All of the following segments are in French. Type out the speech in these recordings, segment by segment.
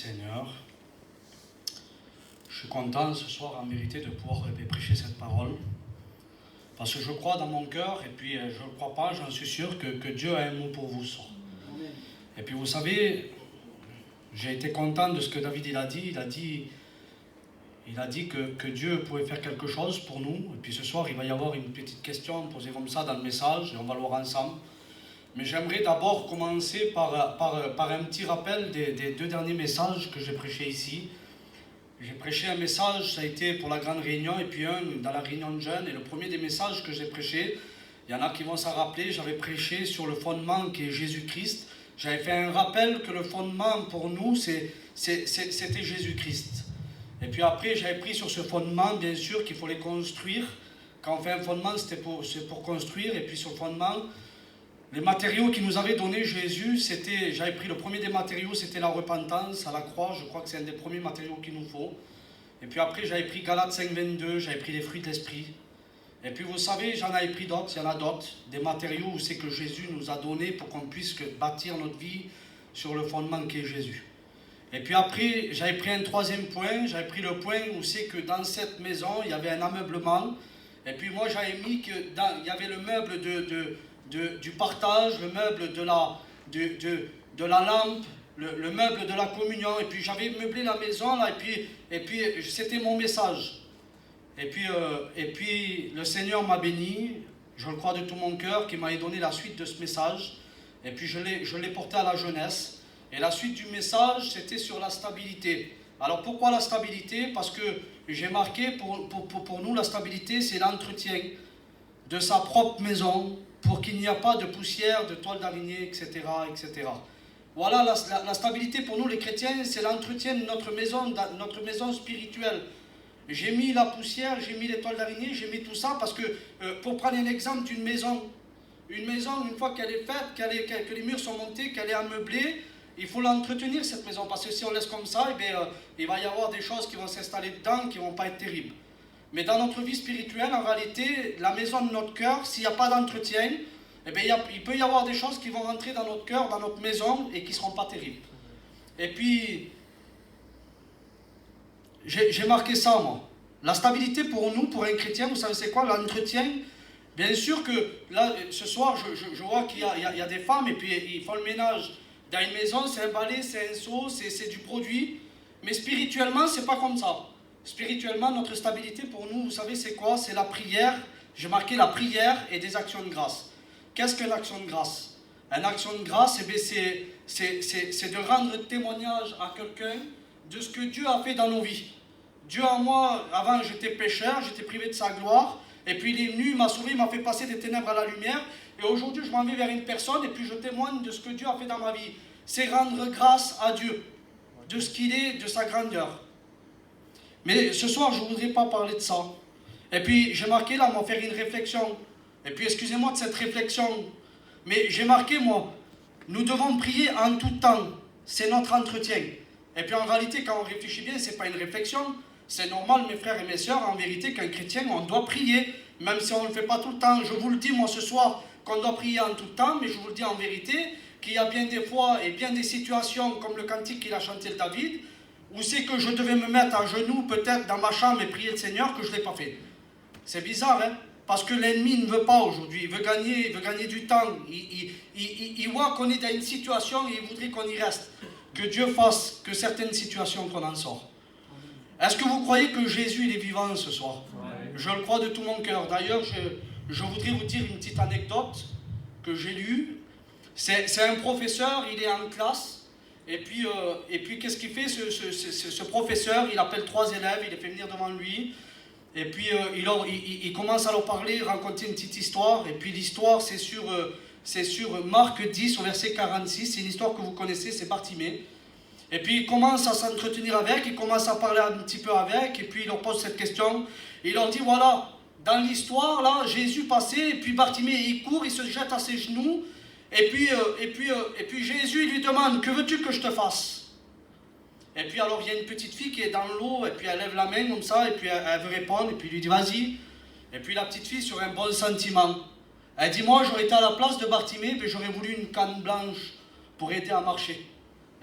Seigneur. Je suis content ce soir en vérité de pouvoir prêcher cette parole. Parce que je crois dans mon cœur, et puis je ne crois pas, j'en suis sûr que Dieu a un mot pour vous ce soir. Et puis vous savez, j'ai été content de ce que David il a dit. Il a dit que Dieu pouvait faire quelque chose pour nous. Et puis ce soir, il va y avoir une petite question posée comme ça dans le message, et on va le voir ensemble. Mais j'aimerais d'abord commencer par un petit rappel des deux derniers messages que j'ai prêchés ici. J'ai prêché un message, ça a été pour la grande réunion, et puis un dans la réunion de jeunes. Et le premier des messages que j'ai prêché, il y en a qui vont s'en rappeler, j'avais prêché sur le fondement qui est Jésus-Christ. J'avais fait un rappel que le fondement pour nous, c'était Jésus-Christ. Et puis après, j'avais pris sur ce fondement, bien sûr, qu'il faut les construire. Quand on fait un fondement, c'est pour construire. Et puis sur le fondement, les matériaux qu'il nous avait donné Jésus, j'avais pris le premier des matériaux, c'était la repentance à la croix. Je crois que c'est un des premiers matériaux qu'il nous faut. Et puis après, j'avais pris Galates 5, 22, j'avais pris les fruits de l'esprit. Et puis vous savez, j'en avais pris d'autres, il y en a d'autres, des matériaux où c'est que Jésus nous a donné pour qu'on puisse bâtir notre vie sur le fondement qui est Jésus. Et puis après, j'avais pris un troisième point, j'avais pris le point où c'est que dans cette maison, il y avait un ameublement. Et puis moi, j'avais mis qu'il y avait le meuble du partage, le meuble de la lampe, le meuble de la communion. Et puis j'avais meublé la maison, là, et puis c'était mon message. Et puis le Seigneur m'a béni, je le crois de tout mon cœur, qu'il m'avait donné la suite de ce message. Et puis je l'ai porté à la jeunesse. Et la suite du message, c'était sur la stabilité. Alors pourquoi la stabilité? Parce que j'ai marqué, pour nous, la stabilité, c'est l'entretien de sa propre maison, pour qu'il n'y ait pas de poussière, de toile d'araignée, etc., etc. Voilà, la stabilité pour nous, les chrétiens, c'est l'entretien de notre maison spirituelle. J'ai mis la poussière, j'ai mis les toiles d'araignée, j'ai mis tout ça, parce que, pour prendre un exemple d'une maison, une fois qu'elle est faite, que les murs sont montés, qu'elle est ameublée, il faut l'entretenir, cette maison, parce que si on laisse comme ça, eh bien, il va y avoir des choses qui vont s'installer dedans qui ne vont pas être terribles. Mais dans notre vie spirituelle, en réalité, la maison de notre cœur, s'il n'y a pas d'entretien, eh bien, il peut y avoir des choses qui vont rentrer dans notre cœur, dans notre maison, et qui ne seront pas terribles. Et puis, j'ai marqué ça, moi. La stabilité pour nous, pour un chrétien, vous savez c'est quoi? L'entretien. Bien sûr que, là, ce soir, je vois qu'il y a des femmes, et puis ils font le ménage. Dans une maison, c'est un balai, c'est un seau, c'est du produit. Mais spirituellement, c'est pas comme ça. Spirituellement, notre stabilité pour nous, vous savez, c'est quoi? C'est la prière. J'ai marqué la prière et des actions de grâce. Qu'est-ce qu'une action de grâce? Une action de grâce, eh bien, c'est de rendre témoignage à quelqu'un de ce que Dieu a fait dans nos vies. Dieu en moi, avant j'étais pécheur, j'étais privé de sa gloire. Et puis il est venu, il m'a sauvé, il m'a fait passer des ténèbres à la lumière. Et aujourd'hui, je m'en vais vers une personne et puis je témoigne de ce que Dieu a fait dans ma vie. C'est rendre grâce à Dieu, de ce qu'il est, de sa grandeur. Mais ce soir, je ne voudrais pas parler de ça. Et puis, j'ai marqué là, moi, faire une réflexion. Et puis, excusez-moi de cette réflexion. Mais j'ai marqué, moi, nous devons prier en tout temps. C'est notre entretien. Et puis, en réalité, quand on réfléchit bien, ce n'est pas une réflexion. C'est normal, mes frères et mes sœurs, en vérité, qu'un chrétien, on doit prier. Même si on ne le fait pas tout le temps. Je vous le dis, moi, ce soir, qu'on doit prier en tout temps. Mais je vous le dis en vérité, qu'il y a bien des fois et bien des situations, comme le cantique qu'il a chanté le David, où c'est que je devais me mettre à genoux, peut-être dans ma chambre et prier le Seigneur, que je ne l'ai pas fait. C'est bizarre, hein? Parce que l'ennemi ne veut pas aujourd'hui. Il veut gagner du temps. Il voit qu'on est dans une situation et il voudrait qu'on y reste. Que Dieu fasse que certaines situations qu'on en sort. Est-ce que vous croyez que Jésus il est vivant ce soir? Je le crois de tout mon cœur. D'ailleurs, je voudrais vous dire une petite anecdote que j'ai lue. C'est un professeur, il est en classe. Et puis qu'est-ce qu'il fait ce professeur? Il appelle 3 élèves, il les fait venir devant lui. Et puis il commence à leur parler, raconter une petite histoire. Et puis l'histoire, c'est sur Marc 10 au verset 46. C'est une histoire que vous connaissez, c'est Bartimée. Et puis il commence à s'entretenir avec, il commence à parler un petit peu avec. Et puis il leur pose cette question. Il leur dit, voilà, dans l'histoire, là, Jésus passait. Et puis Bartimée, il court, il se jette à ses genoux. Et puis Jésus lui demande, que veux-tu que je te fasse? Et puis alors il y a une petite fille qui est dans l'eau, et puis elle lève la main comme ça, et puis elle veut répondre, et puis il lui dit vas-y. Et puis la petite fille, sur un bon sentiment, elle dit, moi j'aurais été à la place de Bartimée, mais j'aurais voulu une canne blanche pour aider à marcher.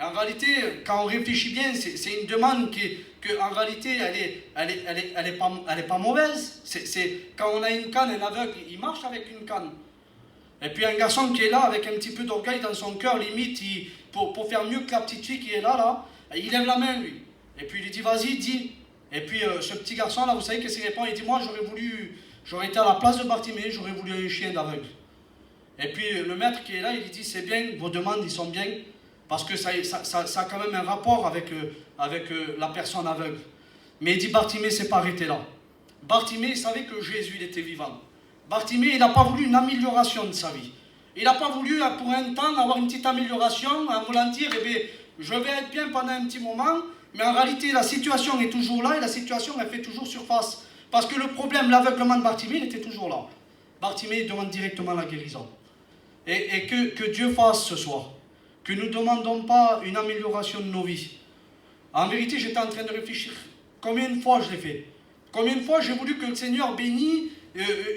En réalité, quand on réfléchit bien, c'est une demande en réalité, elle est pas mauvaise. Quand on a une canne, un aveugle, il marche avec une canne. Et puis un garçon qui est là, avec un petit peu d'orgueil dans son cœur, limite, pour faire mieux que la petite fille qui est là, il lève la main, lui. Et puis il lui dit, vas-y, dis. Et puis ce petit garçon, là, vous savez qu'est-ce qu'il répond? Il dit, moi, j'aurais été à la place de Bartimée, j'aurais voulu un chien d'aveugle. Et puis le maître qui est là, il lui dit, c'est bien, vos demandes, ils sont bien, parce que ça a quand même un rapport avec la personne aveugle. Mais il dit, Bartimée s'est pas arrêté là. Bartimée, il savait que Jésus, il était vivant. Bartimée, il n'a pas voulu une amélioration de sa vie. Il n'a pas voulu, pour un temps, avoir une petite amélioration, en voulant dire, eh bien, je vais être bien pendant un petit moment, mais en réalité, la situation est toujours là, et la situation, elle fait toujours surface. Parce que le problème, l'aveuglement de Bartimée, il était toujours là. Bartimée demande directement la guérison. Et que Dieu fasse ce soir, que nous ne demandons pas une amélioration de nos vies. En vérité, j'étais en train de réfléchir combien de fois je l'ai fait. Combien de fois j'ai voulu que le Seigneur bénisse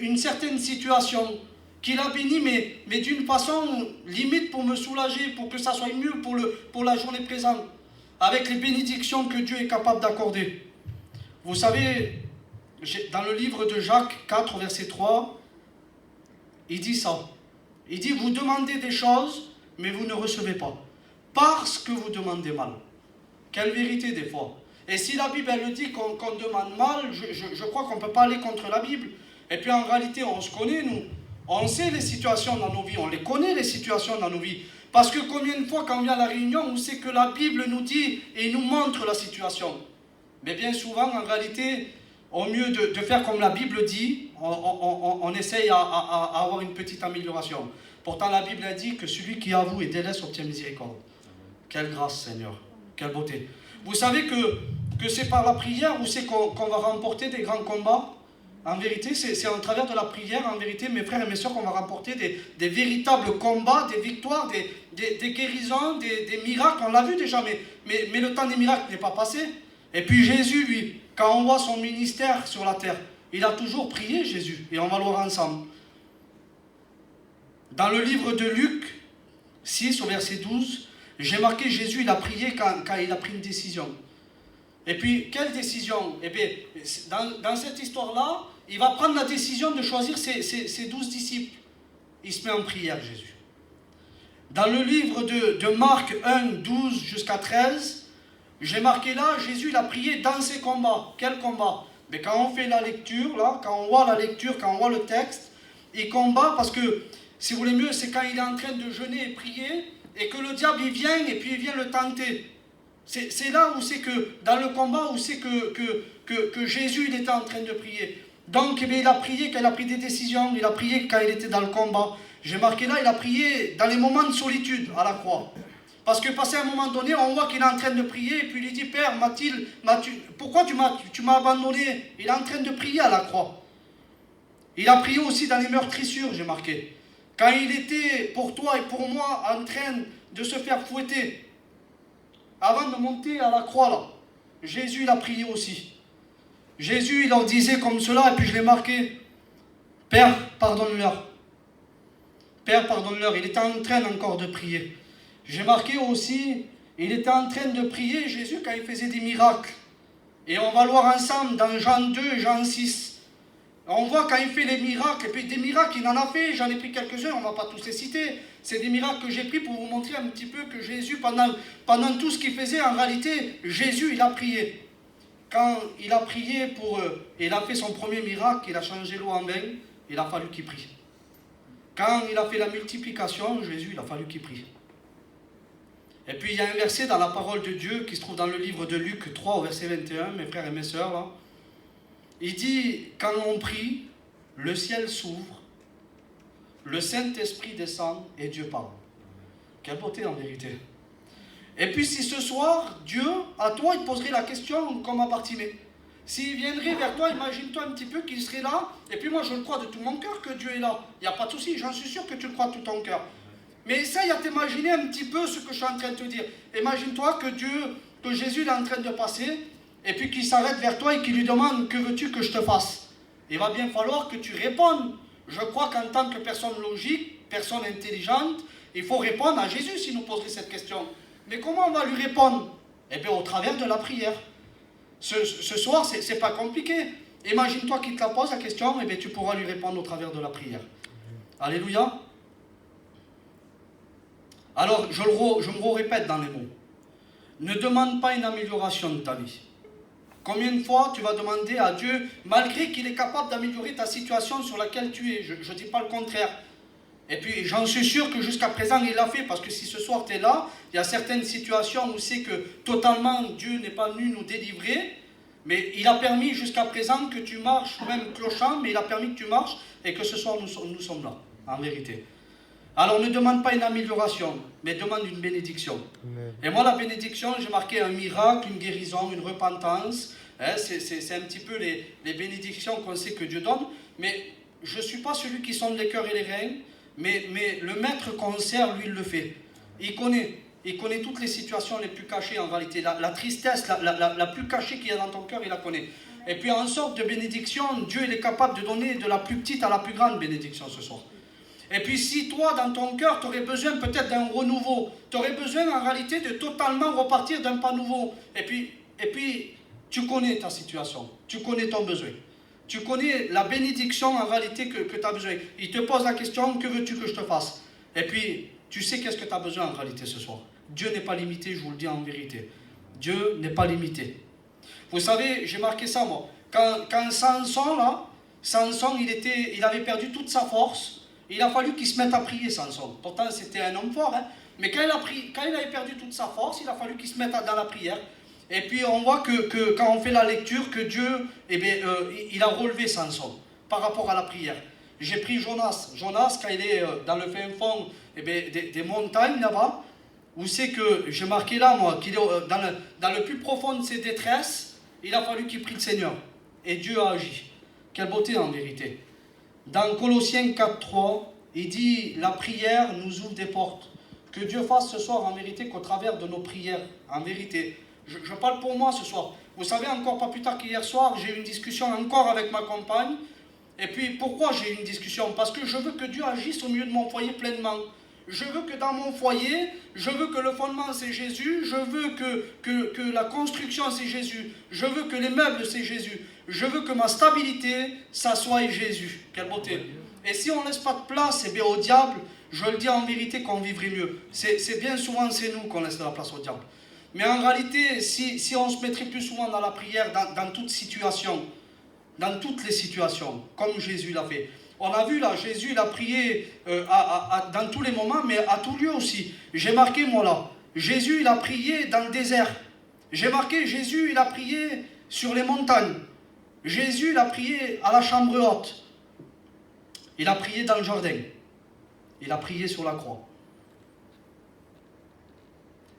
une certaine situation, qu'il a béni, mais d'une façon limite pour me soulager, pour que ça soit mieux pour la journée présente, avec les bénédictions que Dieu est capable d'accorder. Vous savez, dans le livre de Jacques 4, verset 3, il dit ça. Il dit, vous demandez des choses, mais vous ne recevez pas, parce que vous demandez mal. Quelle vérité des fois. Et si la Bible, elle dit qu'on demande mal, je crois qu'on ne peut pas aller contre la Bible. Et puis en réalité, on se connaît, nous. On sait les situations dans nos vies, on les connaît les situations dans nos vies. Parce que combien de fois quand on vient à la réunion, on sait que la Bible nous dit et nous montre la situation. Mais bien souvent, en réalité, au mieux de faire comme la Bible dit, on essaye à avoir une petite amélioration. Pourtant, la Bible a dit que celui qui avoue et délaisse obtient miséricorde. Quelle grâce, Seigneur. Quelle beauté. Vous savez que c'est par la prière où c'est qu'on va remporter des grands combats. En vérité, c'est en travers de la prière, en vérité, mes frères et mes sœurs, qu'on va remporter des véritables combats, des victoires, des guérisons, des miracles. On l'a vu déjà, mais le temps des miracles n'est pas passé. Et puis Jésus, lui, quand on voit son ministère sur la terre, il a toujours prié, Jésus, et on va le voir ensemble. Dans le livre de Luc 6, au verset 12, j'ai marqué Jésus, il a prié quand il a pris une décision. Et puis, quelle décision? Eh bien, dans cette histoire-là, il va prendre la décision de choisir ses 12 disciples. Il se met en prière, Jésus. Dans le livre de Marc 1, 12 jusqu'à 13, j'ai marqué là, Jésus, il a prié dans ses combats. Quel combat? Mais quand on fait la lecture, là, quand on voit la lecture, quand on voit le texte, il combat parce que, si vous voulez mieux, c'est quand il est en train de jeûner et prier, et que le diable, il vient, et puis il vient le tenter. C'est là où c'est que, dans le combat, où c'est que Jésus, il était en train de prier. Donc, eh bien, il a prié quand il a pris des décisions, il a prié quand il était dans le combat. J'ai marqué là, il a prié dans les moments de solitude à la croix. Parce que passé à un moment donné, on voit qu'il est en train de prier, et puis il dit, Père, pourquoi tu m'as abandonné? Il est en train de prier à la croix. Il a prié aussi dans les meurtrissures, j'ai marqué. Quand il était pour toi et pour moi en train de se faire fouetter, avant de monter à la croix là, Jésus il a prié aussi. Jésus il leur disait comme cela, et puis je l'ai marqué, Père, pardonne-leur. Père, pardonne-leur. Il était en train encore de prier. J'ai marqué aussi, il était en train de prier, Jésus, quand il faisait des miracles. Et on va le voir ensemble dans Jean 2 et Jean 6. On voit quand il fait les miracles, et puis des miracles, il en a fait, j'en ai pris quelques-uns, on ne va pas tous les citer. C'est des miracles que j'ai pris pour vous montrer un petit peu que Jésus, pendant tout ce qu'il faisait, en réalité, Jésus, il a prié. Quand il a prié et il a fait son premier miracle, il a changé l'eau en vin, il a fallu qu'il prie. Quand il a fait la multiplication, Jésus, il a fallu qu'il prie. Et puis il y a un verset dans la parole de Dieu qui se trouve dans le livre de Luc 3 au verset 21, mes frères et mes sœurs, là. Il dit, quand on prie, le ciel s'ouvre, le Saint-Esprit descend et Dieu parle. Quelle beauté en vérité. Et puis si ce soir, Dieu, à toi, il poserait la question comme à Bartimée. S'il viendrait vers toi, imagine-toi un petit peu qu'il serait là, et puis moi je le crois de tout mon cœur que Dieu est là. Il n'y a pas de souci, j'en suis sûr que tu le crois de tout ton cœur. Mais essaye à t'imaginer un petit peu ce que je suis en train de te dire. Imagine-toi que Jésus est en train de passer, et puis qu'il s'arrête vers toi et qu'il lui demande, que veux-tu que je te fasse? Il va bien falloir que tu répondes. Je crois qu'en tant que personne logique, personne intelligente, il faut répondre à Jésus s'il nous poserait cette question. Mais comment on va lui répondre? Eh bien, au travers de la prière. Ce soir, c'est pas compliqué. Imagine-toi qu'il te la pose la question, eh bien, tu pourras lui répondre au travers de la prière. Alléluia. Alors, je me répète dans les mots. Ne demande pas une amélioration de ta vie. Combien de fois tu vas demander à Dieu, malgré qu'il est capable d'améliorer ta situation sur laquelle tu es? Je ne dis pas le contraire. Et puis, j'en suis sûr que jusqu'à présent, il l'a fait, parce que si ce soir tu es là, il y a certaines situations où c'est que totalement Dieu n'est pas venu nous délivrer, mais il a permis jusqu'à présent que tu marches, même clochant, mais il a permis que tu marches, et que ce soir nous sommes là, en vérité. Alors ne demande pas une amélioration, mais demande une bénédiction. Amen. Et moi, la bénédiction, j'ai marqué un miracle, une guérison, une repentance. Hein, c'est un petit peu les bénédictions qu'on sait que Dieu donne. Mais je ne suis pas celui qui sonde les cœurs et les reins, mais le maître qu'on sert, lui, il le fait. Il connaît toutes les situations les plus cachées en réalité. La tristesse la plus cachée qu'il y a dans ton cœur, il la connaît. Et puis en sorte de bénédiction, Dieu il est capable de donner de la plus petite à la plus grande bénédiction ce soir. Et puis si toi, dans ton cœur, tu aurais besoin peut-être d'un renouveau, tu aurais besoin en réalité de totalement repartir d'un pas nouveau. Et puis tu connais ta situation, tu connais ton besoin. Tu connais la bénédiction en réalité que tu as besoin. Il te pose la question, que veux-tu que je te fasse? Et puis, tu sais qu'est-ce que tu as besoin en réalité ce soir. Dieu n'est pas limité, je vous le dis en vérité. Dieu n'est pas limité. Vous savez, j'ai marqué ça moi. Quand Samson, il avait perdu toute sa force. Il a fallu qu'il se mette à prier, Samson. Pourtant, c'était un homme fort. Hein? Mais quand il avait perdu toute sa force, il a fallu qu'il se mette dans la prière. Et puis, on voit que quand on fait la lecture, que Dieu, il a relevé Samson par rapport à la prière. J'ai pris Jonas. Jonas, quand il est dans le fin fond des montagnes là-bas, où c'est que, j'ai marqué là, moi, qu'il est dans le plus profond de ses détresses, il a fallu qu'il prie le Seigneur. Et Dieu a agi. Quelle beauté en vérité. Dans Colossiens 4.3, il dit, la prière nous ouvre des portes. Que Dieu fasse ce soir en vérité qu'au travers de nos prières, en vérité. Je parle pour moi ce soir. Vous savez, encore pas plus tard qu'hier soir, j'ai eu une discussion encore avec ma compagne. Et puis, pourquoi j'ai eu une discussion? Parce que je veux que Dieu agisse au milieu de mon foyer pleinement. Je veux que dans mon foyer, je veux que le fondement c'est Jésus, je veux que la construction c'est Jésus, je veux que les meubles c'est Jésus, je veux que ma stabilité, ça soit Jésus. Quelle beauté. Et si on ne laisse pas de place au diable, je le dis en vérité qu'on vivrait mieux. C'est bien souvent c'est nous qu'on laisse de la place au diable. Mais en réalité, si on se mettrait plus souvent dans la prière, dans toute situation, dans toutes les situations, comme Jésus l'a fait. On a vu là, Jésus il a prié dans tous les moments, mais à tout lieu aussi. J'ai marqué moi là, Jésus il a prié dans le désert. J'ai marqué Jésus il a prié sur les montagnes. Jésus il a prié à la chambre haute. Il a prié dans le jardin. Il a prié sur la croix.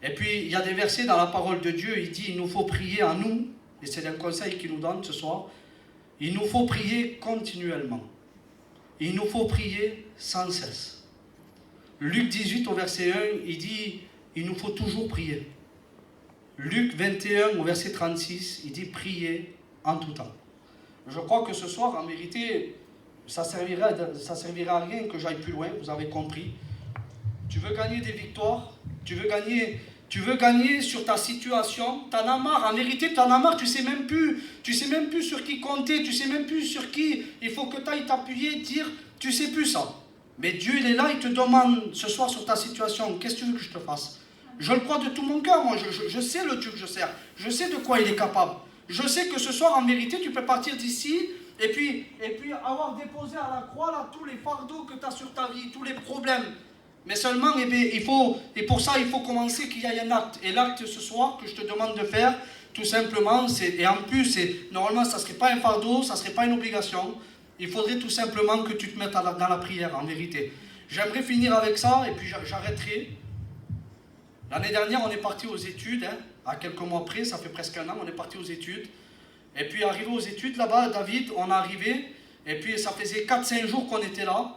Et puis il y a des versets dans la parole de Dieu, il dit il nous faut prier en nous, et c'est un conseil qu'il nous donne ce soir, il nous faut prier continuellement. Il nous faut prier sans cesse. Luc 18 au verset 1, il dit, il nous faut toujours prier. Luc 21 au verset 36, il dit, priez en tout temps. Je crois que ce soir, en vérité, ça servira à rien que j'aille plus loin, vous avez compris. Tu veux gagner des victoires, tu veux gagner sur ta situation, t'en as marre, en vérité t'en as marre, tu sais même plus sur qui compter, tu sais même plus sur qui il faut que tu ailles t'appuyer, dire, tu sais plus ça. Mais Dieu il est là, il te demande ce soir sur ta situation, qu'est-ce que tu veux que je te fasse? Je le crois de tout mon cœur, moi, je sais le Dieu que je sers, je sais de quoi il est capable. Je sais que ce soir en vérité tu peux partir d'ici et puis avoir déposé à la croix là tous les fardeaux que tu as sur ta vie, tous les problèmes. Mais seulement, et pour ça, il faut commencer qu'il y ait un acte. Et l'acte ce soir que je te demande de faire, tout simplement, et en plus, normalement, ça ne serait pas un fardeau, ça ne serait pas une obligation. Il faudrait tout simplement que tu te mettes dans la prière, en vérité. J'aimerais finir avec ça, et puis j'arrêterai. L'année dernière, on est parti aux études, à quelques mois près, ça fait presque un an, on est parti aux études. Et puis, arrivé aux études, là-bas, David, on est arrivé, et puis ça faisait 4-5 jours qu'on était là.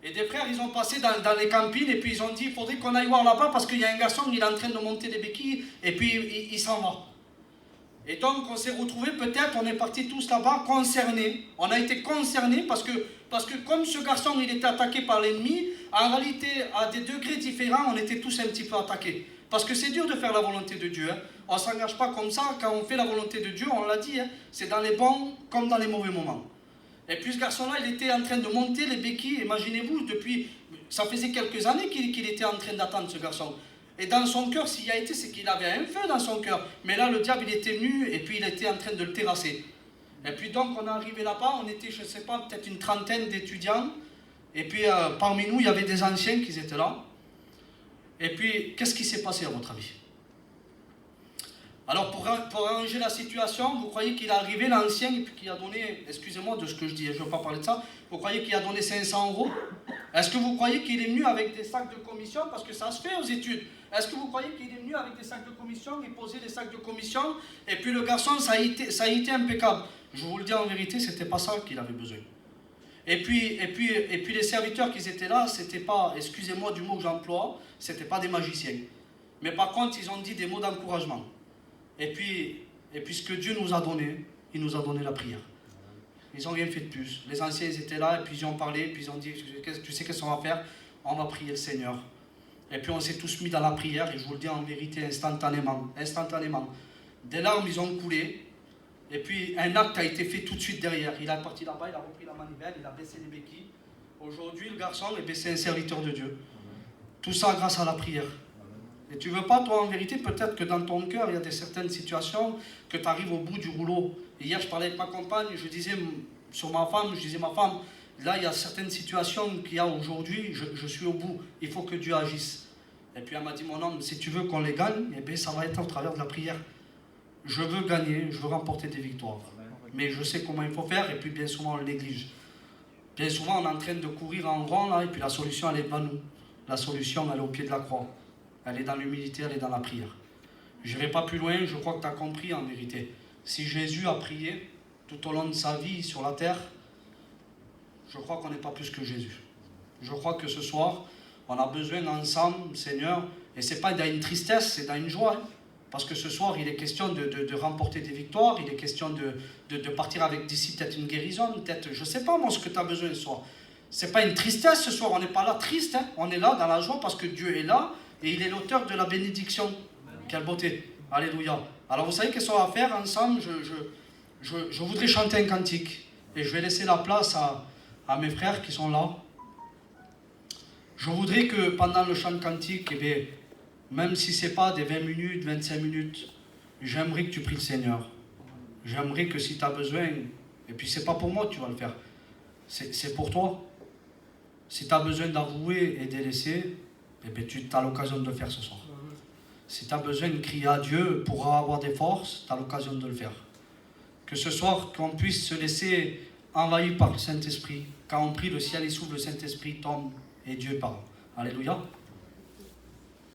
Et des frères, ils ont passé dans les campines et puis ils ont dit, il faudrait qu'on aille voir là-bas parce qu'il y a un garçon, il est en train de monter des béquilles et puis il s'en va. Et donc on s'est retrouvés, peut-être, on est partis tous là-bas concernés. On a été concernés parce que comme ce garçon, il était attaqué par l'ennemi, en réalité, à des degrés différents, on était tous un petit peu attaqués. Parce que c'est dur de faire la volonté de Dieu. Hein. On ne s'engage pas comme ça. Quand on fait la volonté de Dieu, on l'a dit, hein, c'est dans les bons comme dans les mauvais moments. Et puis ce garçon-là, il était en train de monter les béquilles. Imaginez-vous, depuis, ça faisait quelques années qu'il était en train d'attendre, ce garçon. Et dans son cœur, s'il y a été, c'est qu'il avait un feu dans son cœur. Mais là, le diable, il était venu et puis il était en train de le terrasser. Et puis donc, on est arrivé là-bas, on était, je ne sais pas, peut-être une trentaine d'étudiants. Et puis parmi nous, il y avait des anciens qui étaient là. Et puis, qu'est-ce qui s'est passé à votre avis? Alors, pour arranger la situation, vous croyez qu'il est arrivé, l'ancien, et puis qu'il a donné, excusez-moi de ce que je dis, je ne veux pas parler de ça, vous croyez qu'il a donné 500 €? Est-ce que vous croyez qu'il est venu avec des sacs de commission? Parce que ça se fait aux études. Est-ce que vous croyez qu'il est venu avec des sacs de commission, il posait des sacs de commission, et puis le garçon, ça a été impeccable. Je vous le dis en vérité, ce n'était pas ça qu'il avait besoin. Et puis les serviteurs qui étaient là, c'était pas, excusez-moi du mot que j'emploie, c'était pas des magiciens. Mais par contre, ils ont dit des mots d'encouragement. Et puis ce que Dieu nous a donné, il nous a donné la prière. Ils n'ont rien fait de plus. Les anciens, ils étaient là, et puis ils ont parlé, puis ils ont dit, tu sais qu'est-ce qu'on va faire? On va prier le Seigneur. Et puis on s'est tous mis dans la prière, et je vous le dis en vérité, instantanément. Des larmes, ils ont coulé, et puis un acte a été fait tout de suite derrière. Il est parti là-bas, il a repris la manivelle, il a baissé les béquilles. Aujourd'hui, le garçon est baissé un serviteur de Dieu. Tout ça grâce à la prière. Et tu ne veux pas, toi, en vérité, peut-être que dans ton cœur, il y a certaines situations que tu arrives au bout du rouleau. Et hier, je parlais avec ma compagne, je disais sur ma femme, ma femme, là, il y a certaines situations qu'il y a aujourd'hui, je suis au bout, il faut que Dieu agisse. Et puis elle m'a dit, mon homme, si tu veux qu'on les gagne, eh bien, ça va être au travers de la prière. Je veux gagner, je veux remporter des victoires. Mais je sais comment il faut faire, et puis bien souvent, on le néglige. Bien souvent, on est en train de courir en rond, là, et puis la solution, elle n'est pas nous. La solution, elle est au pied de la croix. Elle est dans l'humilité, elle est dans la prière. Je n'irai pas plus loin, je crois que tu as compris en vérité. Si Jésus a prié tout au long de sa vie sur la terre, je crois qu'on n'est pas plus que Jésus. Je crois que ce soir, on a besoin ensemble, Seigneur, et ce n'est pas dans une tristesse, c'est dans une joie. Hein, parce que ce soir, il est question de remporter des victoires, il est question de partir avec d'ici peut-être une guérison, peut-être, je ne sais pas moi ce que tu as besoin ce soir. Ce n'est pas une tristesse ce soir, on n'est pas là triste, hein, on est là dans la joie parce que Dieu est là, et il est l'auteur de la bénédiction. Quelle beauté. Alléluia. Alors vous savez qu'est-ce qu'on va faire ensemble? Je voudrais chanter un cantique. Et je vais laisser la place à mes frères qui sont là. Je voudrais que pendant le chant de cantique, eh bien, même si ce n'est pas des 20 minutes, 25 minutes, j'aimerais que tu pries le Seigneur. J'aimerais que si tu as besoin, et puis ce n'est pas pour moi que tu vas le faire, c'est pour toi. Si tu as besoin d'avouer et de laisser, eh bien, tu as l'occasion de le faire ce soir. Si tu as besoin de crier à Dieu pour avoir des forces, tu as l'occasion de le faire. Que ce soir, qu'on puisse se laisser envahir par le Saint-Esprit. Quand on prie, le ciel s'ouvre, le Saint-Esprit tombe et Dieu parle. Alléluia.